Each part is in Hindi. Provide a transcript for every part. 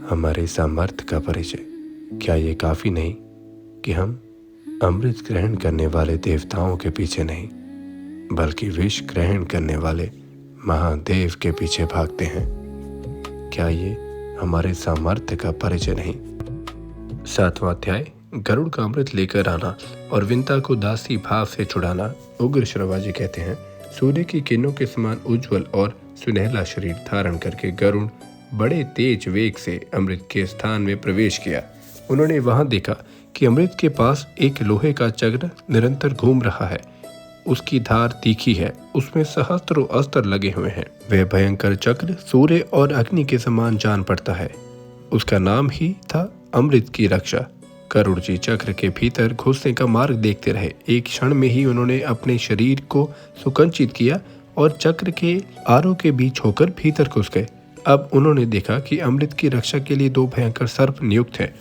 हमारे सामर्थ्य का परिचय। क्या ये काफ़ी नहीं कि हम अमृत ग्रहण करने वाले देवताओं के पीछे नहीं, बल्कि विष ग्रहण करने वाले महादेव के पीछे भागते हैं? क्या ये हमारे सामर्थ्य का परिचय नहीं? 7वां अध्याय, गरुड़ का अमृत लेकर आना और विंता को दासी भाव से छुड़ाना। उग्र श्रवाजी कहते हैं, सूर्य की किरणों के समान उज्जवल और सुनहला शरीर धारण करके गरुड़ बड़े तेज वेग से अमृत के स्थान में प्रवेश किया। उन्होंने वहां देखा कि अमृत के पास एक लोहे का चक्र निरंतर घूम रहा है। उसकी धार तीखी है, उसमें सहस्त्रों अस्त्र लगे हुए हैं। वह भयंकर चक्र सूर्य और अग्नि के समान जान पड़ता है। उसका नाम ही था अमृत की रक्षा। गरुड़ जी चक्र के भीतर घुसने का मार्ग देखते रहे। एक क्षण में ही उन्होंने अपने शरीर को सुकंचित किया और चक्र के आरों के बीच होकर भीतर घुस गए। अब उन्होंने देखा कि अमृत की रक्षा के लिए 2 भयंकर सर्प नियुक्त हैं।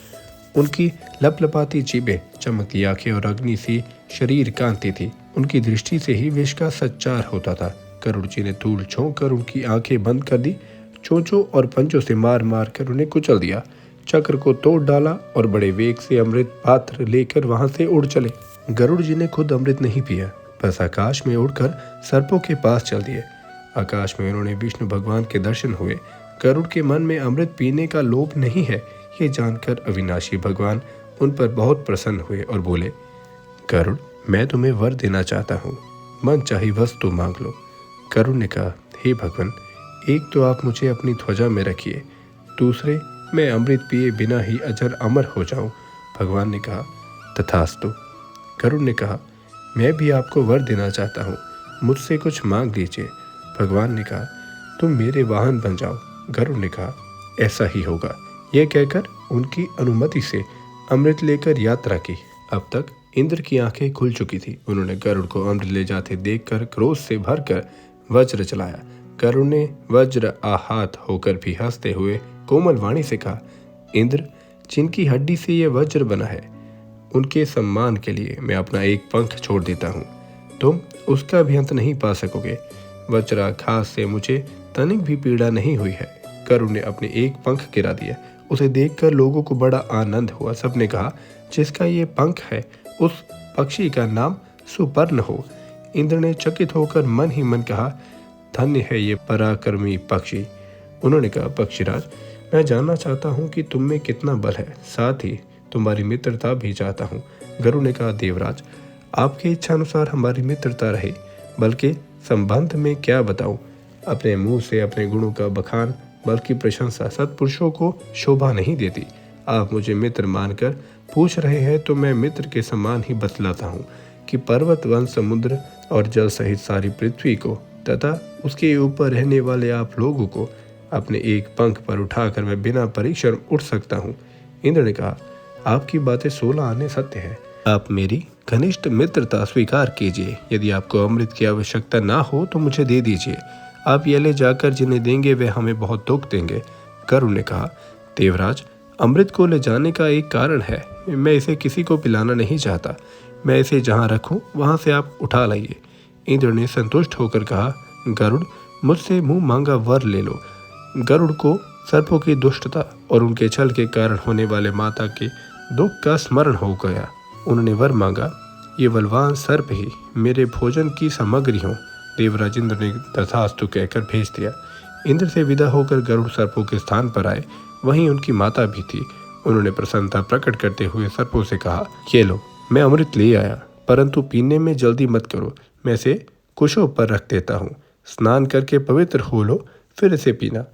उनकी लपलपाती जीभें, चमकती आंखें और अग्नि सी शरीर कांति थी। उनकी दृष्टि से ही विष का संचार होता था। गरुड़ जी ने धूल छोंक कर उनकी आंखें बंद कर दी। चोंचों और पंजों से मार मार कर उन्हें कुचल दिया। चक्र को तोड़ डाला और बड़े वेग से अमृत पात्र लेकर वहां से उड़ चले। गरुड़ जी ने खुद अमृत नहीं पिया, बस आकाश में उड़कर सर्पों के पास चल दिए। आकाश में उन्होंने विष्णु भगवान के दर्शन हुए। गरुड़ के मन में अमृत पीने का लोभ नहीं है, ये जानकर अविनाशी भगवान उन पर बहुत प्रसन्न हुए और बोले, गरुड़, मैं तुम्हें वर देना चाहता हूँ, मन चाही वस्तु मांग लो। गरुड़ ने कहा, हे भगवान, एक तो आप मुझे अपनी ध्वजा में रखिए, दूसरे मैं अमृत पिए बिना ही अजर अमर हो जाऊं। भगवान ने कहा, तथास्तु। गरुड़ ने कहा, मैं भी आपको वर देना चाहता हूँ, मुझसे कुछ मांग लीजिए। भगवान ने कहा, तुम मेरे वाहन बन जाओ। गरुड़ ने कहा, ऐसा ही होगा। यह कहकर उनकी अनुमति से अमृत लेकर यात्रा की। अब तक इंद्र की आंखें खुल चुकी थी। उन्होंने गरुड़ को अमृत ले जाते देखकर क्रोध से भरकर वज्र चलाया। गरुड़ ने वज्र आहत होकर भी हंसते हुए कोमल वाणी से कहा, इंद्र, जिनकी हड्डी से यह वज्र बना है, उनके सम्मान के लिए मैं अपना एक पंख छोड़ देता हूँ। तुम उसका भी अंत नहीं पा सकोगे। वज्राघात से मुझे तनिक भी पीड़ा नहीं हुई है। गरुड़ ने अपने एक पंख गिरा दिया। उसे देखकर लोगों को बड़ा आनंद हुआ। सबने कहा, जिसका ये पंख है उस पक्षी का नाम सुपर्ण हो। इंद्र ने चकित होकर मन ही मन कहा, धन्य है ये पराक्रमी पक्षी। उन्होंने कहा, पक्षीराज, मैं जानना चाहता हूँ कि तुम में कितना बल है, साथ ही तुम्हारी मित्रता भी चाहता हूँ। गरुड़ ने कहा, देवराज, आपकी इच्छा अनुसार हमारी मित्रता रहे, बल्कि संबंध में क्या बताऊं। अपने मुंह से अपने गुणों का बखान बल्कि प्रशंसा सत्पुरुषों को शोभा नहीं देती। आप मुझे मित्र मानकर पूछ रहे हैं तो मैं मित्र के समान ही बतलाता हूँ कि पर्वत, वन, समुद्र और जल सहित सारी पृथ्वी को तथा उसके ऊपर रहने वाले आप लोगों को अपने एक पंख पर उठाकर मैं बिना परिश्रम उड़ सकता हूँ। इंद्र ने कहा, आपकी बातें 16 आने सत्य है। आप मेरी घनिष्ठ मित्रता स्वीकार कीजिए। यदि आपको अमृत की आवश्यकता ना हो तो मुझे दे दीजिए। आप ये ले जाकर जिन्हें देंगे वे हमें बहुत दुख देंगे। गरुड़ ने कहा, देवराज, अमृत को ले जाने का एक कारण है। मैं इसे किसी को पिलाना नहीं चाहता। मैं इसे जहाँ रखूँ वहाँ से आप उठा लाइए। इंद्र ने संतुष्ट होकर कहा, गरुड़, मुझसे मुंह मांगा वर ले लो। गरुड़ को सर्पों की दुष्टता और उनके छल के कारण होने वाले माता के दुख का स्मरण हो गया। उन्होंने वर मांगा, ये बलवान सर्प ही मेरे भोजन की सामग्री हो। देवराज इंद्र ने तथास्तु कहकर भेज दिया। इंद्र से विदा होकर गरुड़ सर्पों के स्थान पर आए। वहीं उनकी माता भी थी। उन्होंने प्रसन्नता प्रकट करते हुए सर्पों से कहा, ये लो, मैं अमृत ले आया, परंतु पीने में जल्दी मत करो। मैं इसे कुशों पर रख देता हूँ। स्नान करके पवित्र हो लो, फिर इसे पीना।